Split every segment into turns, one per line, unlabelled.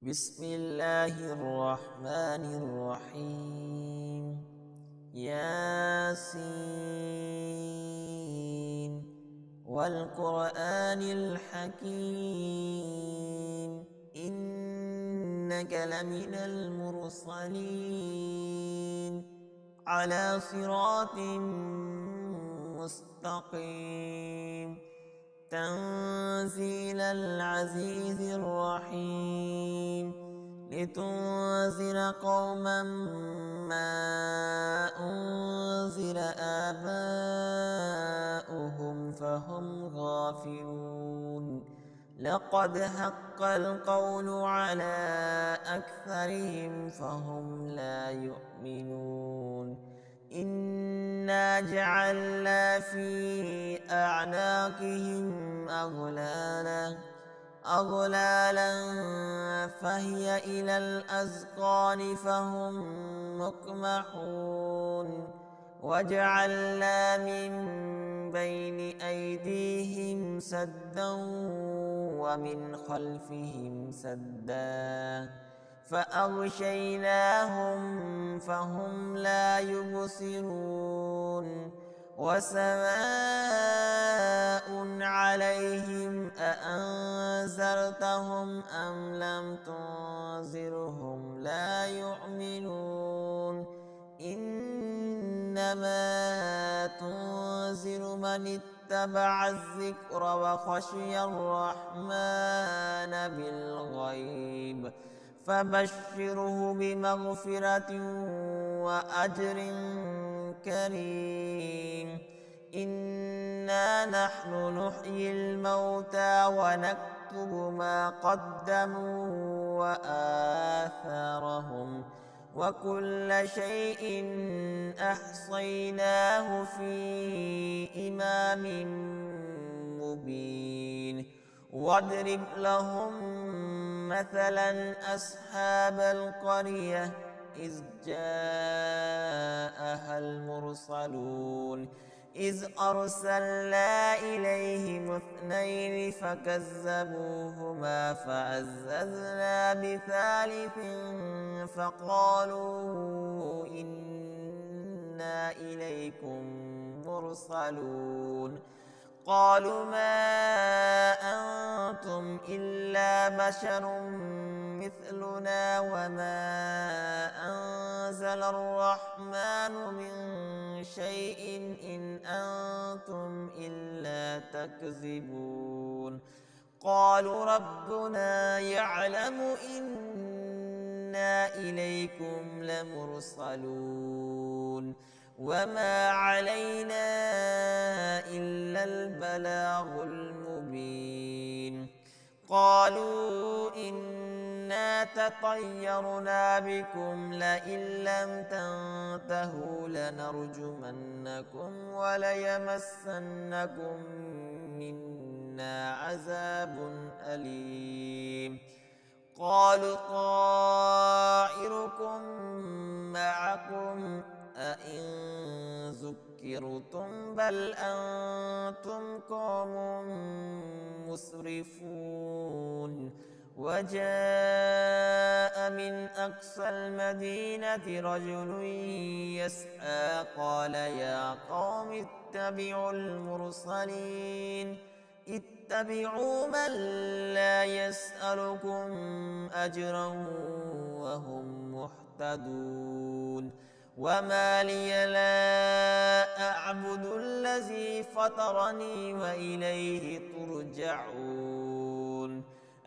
بسم الله الرحمن الرحيم. ياسين والقرآن الحكيم إنك لمن المرسلين على صراط مستقيم تنزيل العزيز الرحيم لتنذر قوما ما أنزل آباؤهم فهم غافلون لقد حق القول على أكثرهم فهم لا يؤمنون إنا جعلنا في أعناقهم أغلالا فهي إلى الأذقان فهم مقمحون وجعلنا من بين أيديهم سدا ومن خلفهم سدا فأغشيناهم فهم لا يبصرون وسواء عليهم أأنذرتهم أم لم تنذرهم لا يؤمنون إنما تنذر من اتبع الذكر وخشي الرحمن بالغيب فبشره بمغفرة وأجر كريم إنا نحن نحيي الموتى ونكتب ما قدموا وآثارهم وكل شيء أحصيناه في إمام مبين واضرب لهم مثلا أصحاب القرية إذ جاءها المرسلون إذ أرسلنا إليهم اثنين فكذبوهما فعززنا بثالث فقالوا إنا إليكم مرسلون قالوا ما أنتم إلا بشر مثلنا وما أنزل الرحمن من شيء إن أنتم إلا تكذبون قالوا ربنا يعلم إنا إليكم لمرسلون وما علينا إلا البلاغ المبين قالوا إنا تطيرنا بكم لئن لم تنتهوا لنرجمنكم وليمسنكم منا عذاب أليم قالوا طائركم معكم أئن ذكرتم بل أنتم قوم مسرفون وجاء من أقصى المدينة رجل يسعى قال يا قوم اتبعوا المرسلين اتبعوا من لا يسألكم أجرا وهم مهتدون وما لي لا أعبد الذي فطرني وإليه ترجعون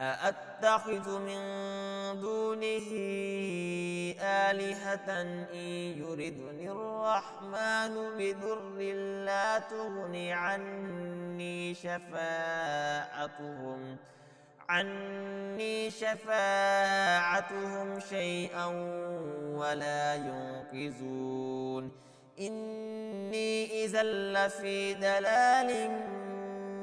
أأتخذ من دونه آلهة إن يردني الرحمن بضر لا تغني عني شفاعتهم شيئا ولا ينقذون إني إذا لفي ضلال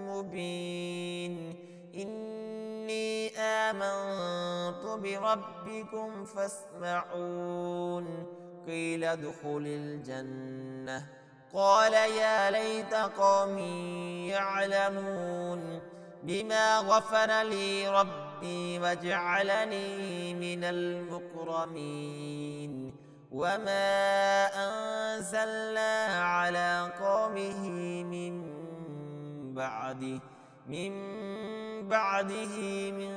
مبين إني آمنت بربكم فاسمعون قيل ادخل الجنة قال يا ليت قومي يعلمون بما غفر لي ربي ربي واجعلني من المكرمين وما أنزلنا على قومه من بعده من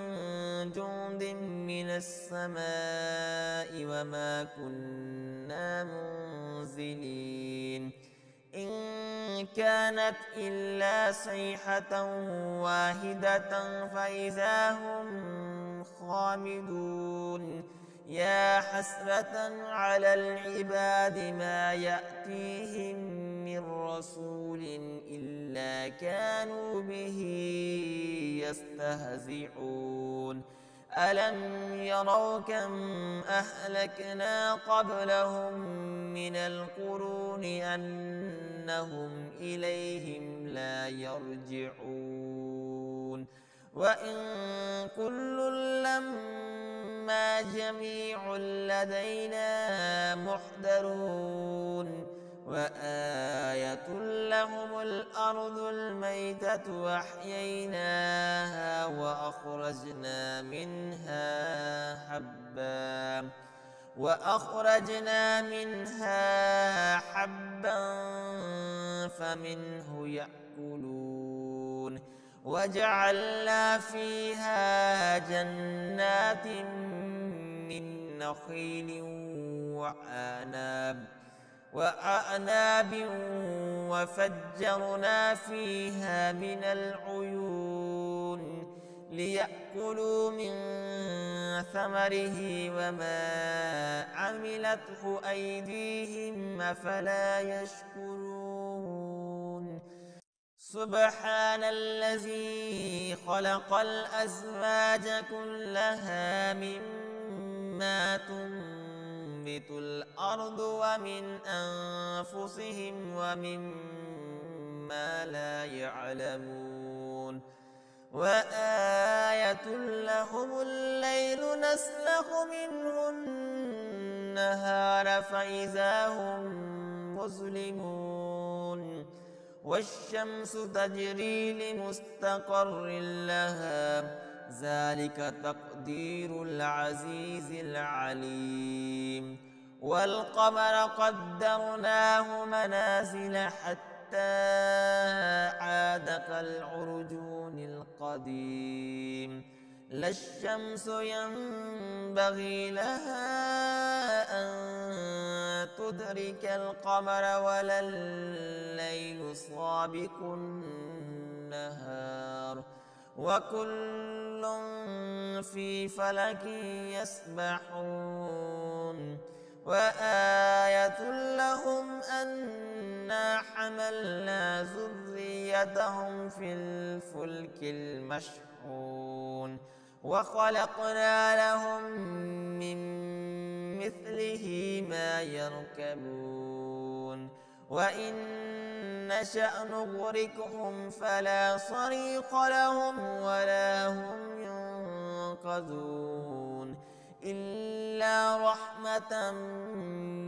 جند من السماء وما كنا منزلين إن كانت إلا صيحة واحدة فإذا هم خامدون يا حسرة على العباد ما يأتيهم من رسول إلا كانوا به يستهزئون ألم يروا كم أهلكنا قبلهم من القرون أنهم إليهم لا يرجعون وإن كل لما جميع لدينا محضرون وآية لهم الأرض الميتة وأحييناها وأخرجنا منها حبا فمنه يأكلون وجعلنا فيها جنات من نخيل وأعناب وفجرنا فيها من العيون ليأكلوا من ثمره وما عملته أيديهم أفلا يشكرون سبحان الذي خلق الأزواج كلها مما تنبت الأرض ومن أنفسهم ومما لا يعلمون وآية لهم الليل نسلخ منه النهار فإذا هم مظلمون والشمس تجري لمستقر لها ذلك تقدير العزيز العليم والقمر قدرناه منازل حتى عاد كالعرجون القديم لا الشمس ينبغي لها أن تدرك القمر ولا الليل سابق النهار وكل في فلك يسبحون وآية لهم أنا حملنا ذريتهم في الفلك المشحون وخلقنا لهم من مثله ما يركبون وإن نشأ نغرقهم فلا صريخ لهم ولا هم ينقذون إلا رحمة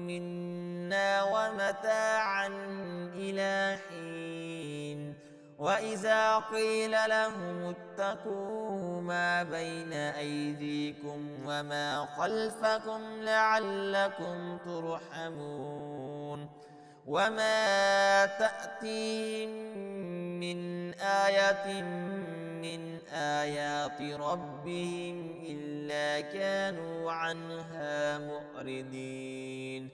منا ومتاعا إلى حين وإذا قيل لهم اتقوا ما بين أيديكم وما خلفكم لعلكم ترحمون وما تأتيهم من آية من آيات ربهم إلا كانوا عنها معرضين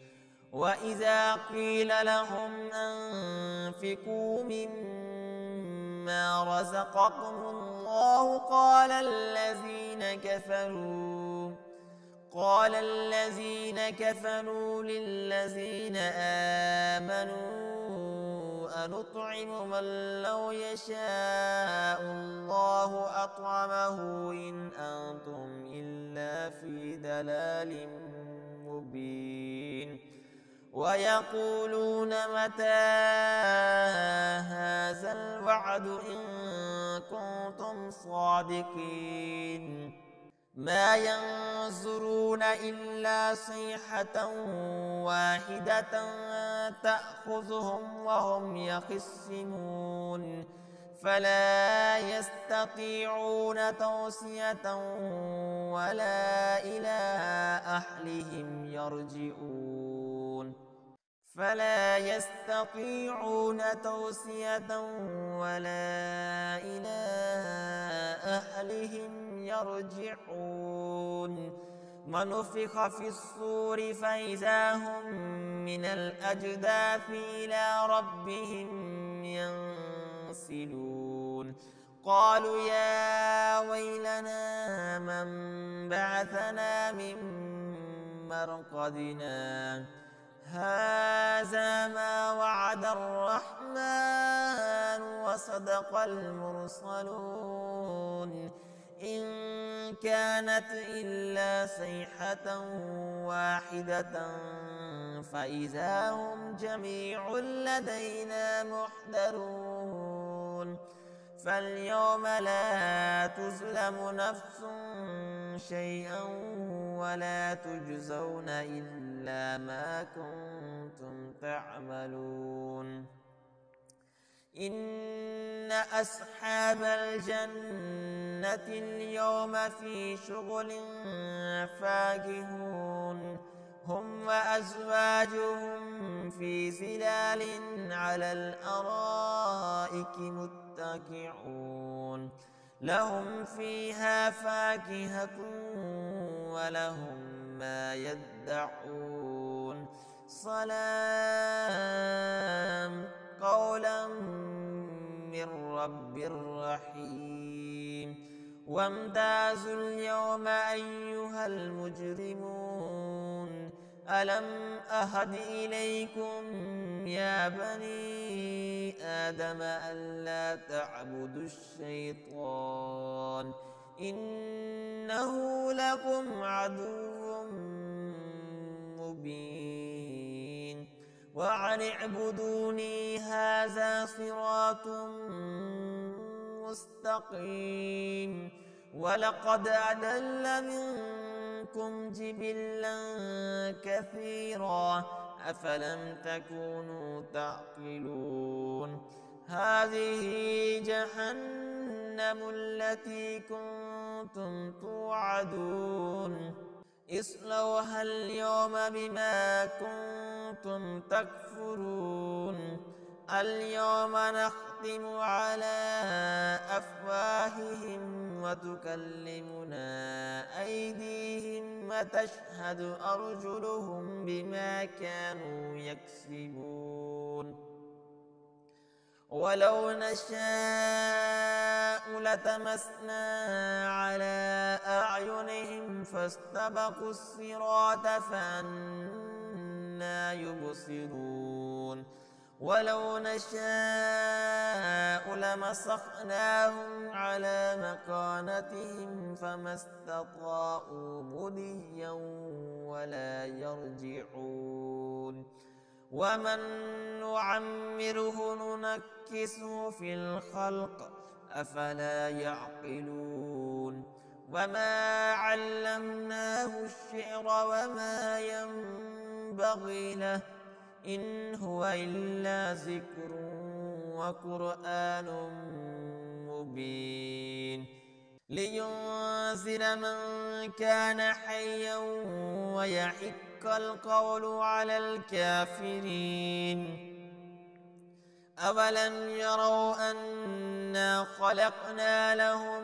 وإذا قيل لهم أنفقوا مما رزقكم الله قال الذين كفروا للذين آمنوا أنطعم من لو يشاء الله أطعمه إن أنتم إلا في ضلال مبين ويقولون متى هذا الوعد إن كنتم صادقين ما ينظرون إلا صيحة واحدة تأخذهم وهم يخصمون فلا يستطيعون توصية ولا إلى أهلهم يرجعون فلا يستطيعون توصية ولا إلى أهلهم يرجعون ونفخ في الصور فإذا هم من الأجداث إلى ربهم ينسلون قالوا يا ويلنا من بعثنا من مرقدنا هذا ما وعد الرحمن وصدق المرسلون إن كانت إلا صيحة واحدة فإذا هم جميع لدينا محضرون فاليوم لا تظلم نفس شيئا ولا تجزون إلا ما كنتم تعملون إن أصحاب الجنة اليوم في شغل فاكهون هم وأزواجهم في ظلال على الأرائك متكئون لهم فيها فاكهة ولهم ما يدعون سلام قولا من رب رحيم وامتازوا اليوم أيها المجرمون ألم أهد إليكم يا بني آدم ألا تعبدوا الشيطان إنه لكم عدو مبين وأن اعبدوني هذا صراط مستقيم ولقد أضل منكم جبلا كثيرا أفلم تكونوا تعقلون هذه جهنم التي كنتم توعدون اصلوها اليوم بما كنتم تكفرون اليوم نختم على أفواههم وتكلمنا أيديهم وتشهد أرجلهم بما كانوا يكسبون ولو نشاء لتمسنا على أعينهم فاستبقوا الصراط فأنى يبصرون ولو نشاء لمسخناهم على مكانتهم فما استطاعوا مضيا ولا يرجعون ومن نعمره ننكسه في الخلق أفلا يعقلون وما علمناه الشعر وما ينبغي له إن هو إلا ذكر وقرآن مبين لينذر من كان حيا ويحق القول على الكافرين أولم يروا أنا خلقنا لهم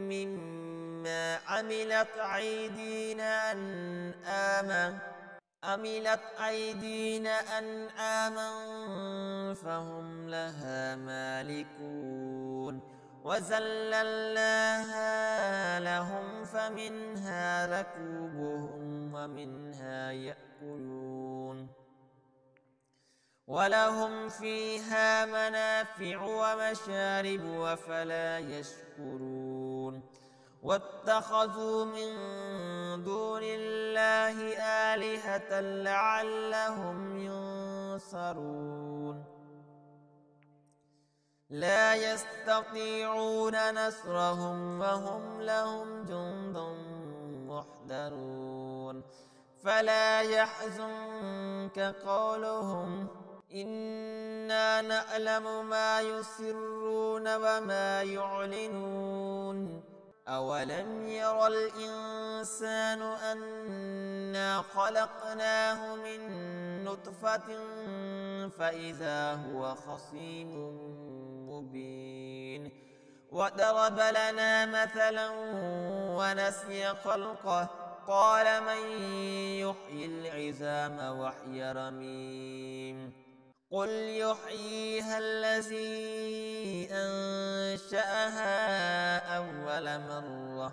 مما عملت أيدينا أنعاما فهم لها مالكون وذللناها لهم فمنها ركوبهم ومنها يأكلون ولهم فيها منافع ومشارب وفلا يشكرون واتخذوا من دون الله آلهة لعلهم ينصرون لا يستطيعون نصرهم وهم لهم جند محضرون فلا يحزنك قولهم إنا نعلم ما يسرون وما يعلنون أولم ير الإنسان أنا خلقناه من نطفة فإذا هو خصيم مبين وضرب لنا مثلا ونسي خلقه قال من يحيي العظام وهي رميم قل يحييها الذي أنشأها أول مرة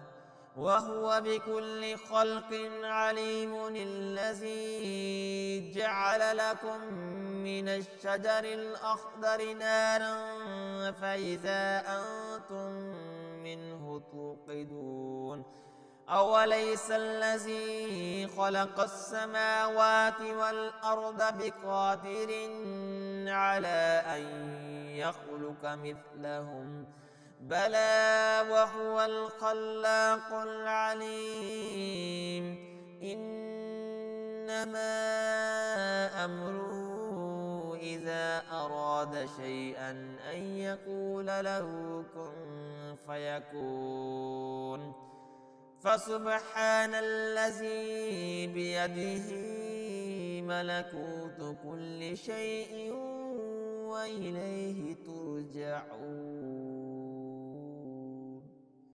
وهو بكل خلق عليم الذي جعل لكم من الشجر الأخضر نارا فإذا أنتم منه توقدون أوليس الذي خلق السماوات والأرض بقادر على أن يخلق مثلهم بلى وهو الخلاق العليم إنما أمره إذا أراد شيئا أن يقول له كن فيكون فسبحان الذي بيده ملكوت كل شيء وإليه ترجعون.